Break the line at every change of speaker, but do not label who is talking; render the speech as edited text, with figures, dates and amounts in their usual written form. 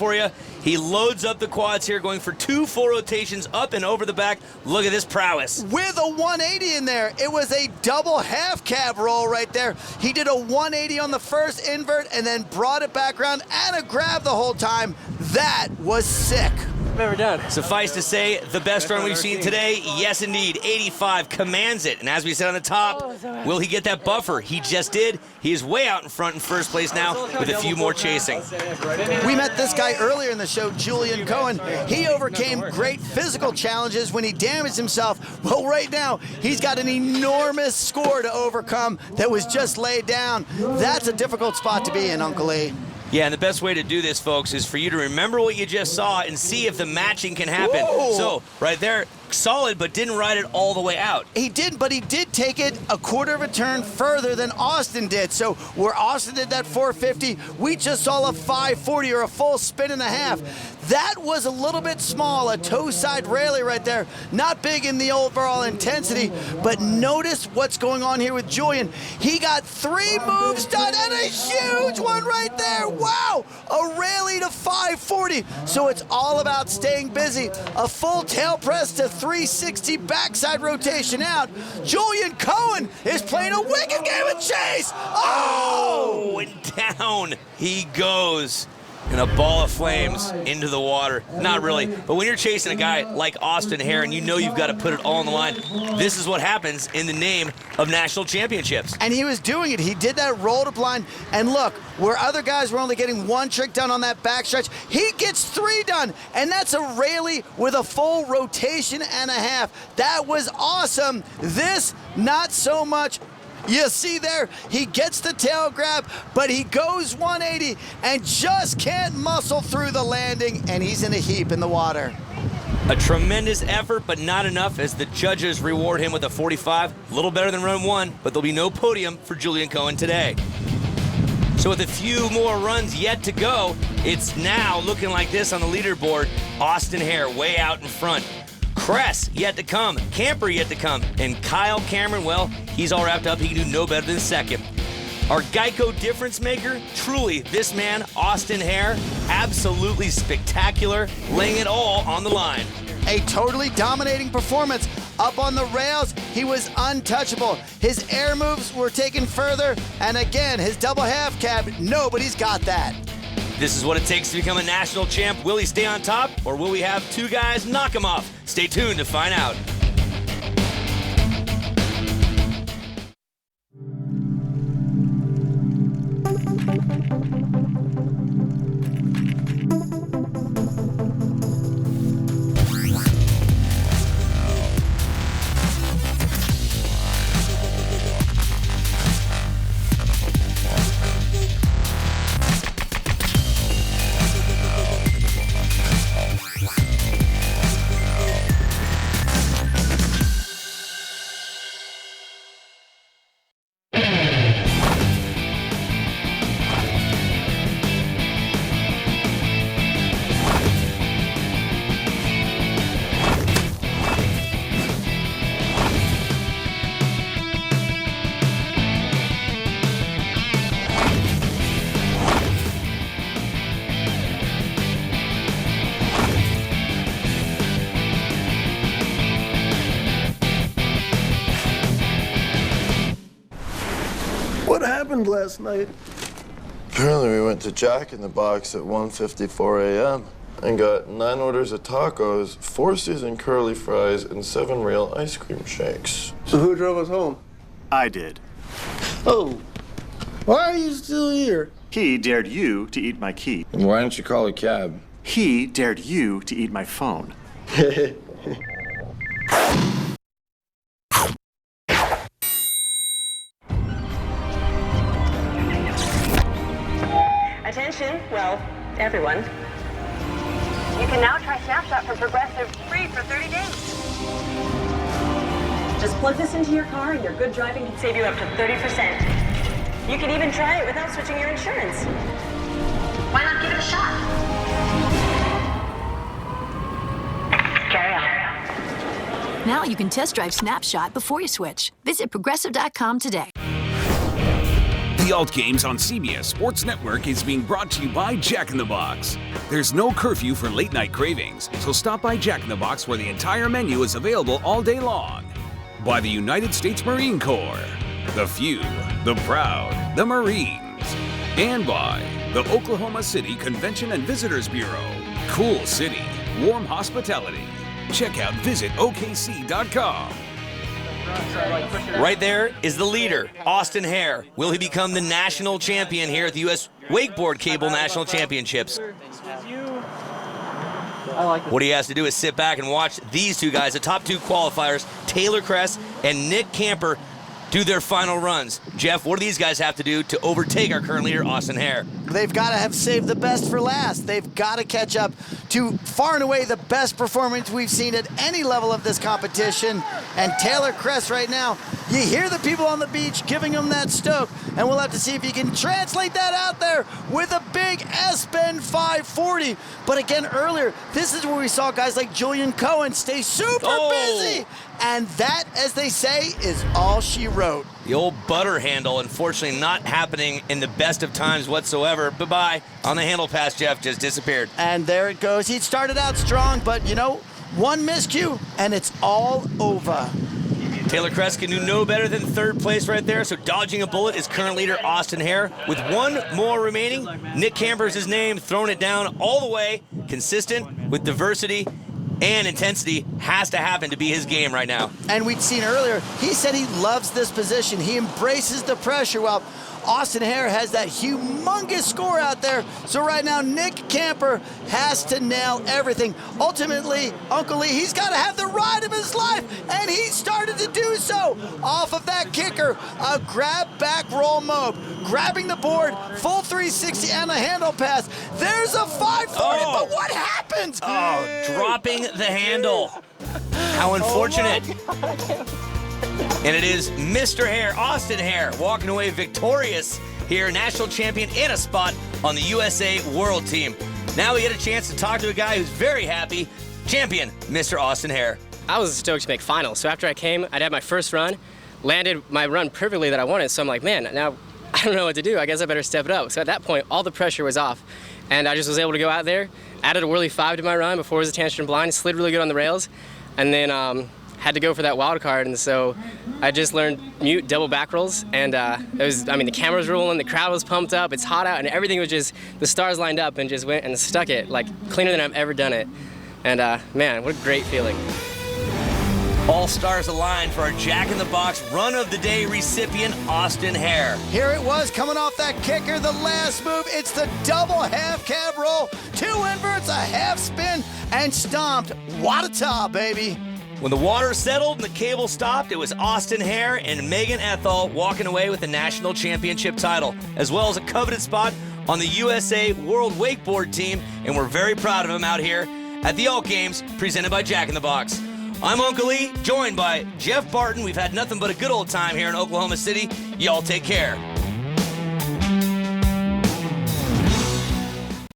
for you. He loads up the quads here, going for 2 full rotations up and over the back. Look at this prowess.
With a 180 in there. It was a double half cab roll right there. He did a 180 on the first invert and then brought it back around and a grab the whole time. That was sick.
Never done.
Suffice to say, the best run we've seen today, yes indeed, 85 commands it. And as we said on the top, will he get that buffer? He just did. He is way out in front in first place now with a few more chasing.
We met this guy earlier in the show, Julian Cohen. He overcame great physical challenges when he damaged himself. Well, right now, he's got an enormous score to overcome that was just laid down. That's a difficult spot to be in, Uncle Lee.
Yeah, and the best way to do this, folks, is for you to remember what you just saw and see if the matching can happen.
Whoa.
So, right there, solid, but didn't ride it all the way out.
He did, but he did take it a quarter of a turn further than Austin did. So where Austin did that 450, we just saw a 540 or a full spin and a half. That was a little bit small, a toe side rally right there. Not big in the overall intensity, but notice what's going on here with Julian. He got 3 moves done and a huge one right there. Wow, a rally to 540. So it's all about staying busy. A full tail press to 360 backside rotation out. Julian Cohen is playing a wicked game of chase. Oh!
And down he goes in a ball of flames into the water. Not really, but when you're chasing a guy like Austin Hare and you know you've got to put it all on the line, this is what happens in the name of national championships.
And he was doing it. He did that roll to blind. And look, where other guys were only getting 1 trick done on that backstretch, he gets 3 done. And that's a rally with a full rotation and a half. That was awesome. This, not so much. You see there, he gets the tail grab, but he goes 180 and just can't muscle through the landing, and he's in a heap in the water.
A tremendous effort, but not enough as the judges reward him with a 45. A little better than run 1, but there'll be no podium for Julian Cohen today. So with a few more runs yet to go, it's now looking like this on the leaderboard. Austin Hare way out in front. Kress yet to come, Camper yet to come, and Kyle Cameron, well, he's all wrapped up. He can do no better than second. Our Geico difference maker, truly, this man, Austin Hare, absolutely spectacular, laying it all on the line.
A totally dominating performance. Up on the rails, he was untouchable. His air moves were taken further, and again, his double half cab, nobody's got that.
This is what it takes to become a national champ. Will he stay on top, or will we have 2 guys knock him off? Stay tuned to find out.
What happened last night?
Apparently we went to Jack in the Box at 1:54 a.m. and got 9 orders of tacos, 4 seasoned curly fries, and 7 real ice cream shakes.
So who drove us home?
I did.
Oh, why are you still here?
He dared you to eat my key.
And why didn't you call a cab?
He dared you to eat my phone.
Attention, well, everyone. You can now try Snapshot from Progressive free for 30 days. Just plug this into your car and your good driving can save you up to 30%. You can even try it without switching your insurance. Why not give it a shot? Carry on.
Now you can test drive Snapshot before you switch. Visit Progressive.com today.
The
The Alt Games on CBS Sports Network is being brought to you by Jack in the Box. There's no curfew for late night cravings, so stop by Jack in the Box where the entire menu is available all day long. By the United States Marine Corps, the few, the proud, the Marines. And by the Oklahoma City Convention and Visitors Bureau. Cool city, warm hospitality. Check out visitokc.com.
Right there is the leader, Austin Hare. Will he become the national champion here at the U.S. Wakeboard Cable National Championships? What he has to do is sit back and watch these two guys, the top two qualifiers, Taylor Kress and Nick Camper, do their final runs. Jeff, what do these guys have to do to overtake our current leader, Austin Hare?
They've got to have saved the best for last. They've got to catch up to far and away the best performance we've seen at any level of this competition. And Taylor Kress right now, you hear the people on the beach giving him that stoke, and we'll have to see if he can translate that out there with a big S-Bend 540. But again, earlier, this is where we saw guys like Julian Cohen stay super busy. And that, as they say, is all she wrote.
The old butter handle, unfortunately not happening in the best of times whatsoever. Bye-bye. On the handle pass, Jeff just disappeared.
And there it goes. He started out strong, but, you know, one miscue, and it's all over.
Taylor Kress can do no better than third place right there, so dodging a bullet is current leader Austin Hare. With one more remaining, Nick Camper's his name, throwing it down all the way, consistent with diversity and intensity has to happen to be his game right now.
And we'd seen earlier, he said he loves this position. He embraces the pressure while Austin Hare has that humongous score out there. So right now, Nick Camper has to nail everything. Ultimately, Uncle Lee, he's got to have the ride of his life, and he started to do so. Off of that kicker, a grab back roll mob, grabbing the board, full 360 and a handle pass. There's a 540, but what happens?
Oh, dropping the handle. How unfortunate. And it is Mr. Hare, Austin Hare, walking away victorious here, national champion and a spot on the USA World Team. Now we get a chance to talk to a guy who's very happy, champion, Mr. Austin Hare.
I was stoked to make finals. So after I came, I'd had my first run, landed my run perfectly that I wanted. So I'm like, man, now I don't know what to do. I guess I better step it up. So at that point, all the pressure was off. And I just was able to go out there, added a whirly 5 to my run before it was a tangent blind, slid really good on the rails, and then had to go for that wild card. And so I just learned mute double back rolls, and the cameras were rolling, the crowd was pumped up, it's hot out, and everything was just, the stars lined up and just went and stuck it, like cleaner than I've ever done it. And man, what a great feeling.
All stars aligned for our Jack in the Box Run of the Day recipient, Austin Hare.
Here it was, coming off that kicker, the last move. It's the double half cab roll, 2 inverts, a half spin, and stomped. Wata-ta, baby.
When the water settled and the cable stopped, it was Austin Hare and Megan Ethel walking away with the national championship title, as well as a coveted spot on the USA World Wakeboard Team, and we're very proud of him out here at the Alt Games, presented by Jack in the Box. I'm Uncle Lee, joined by Jeff Barton. We've had nothing but a good old time here in Oklahoma City. Y'all take care.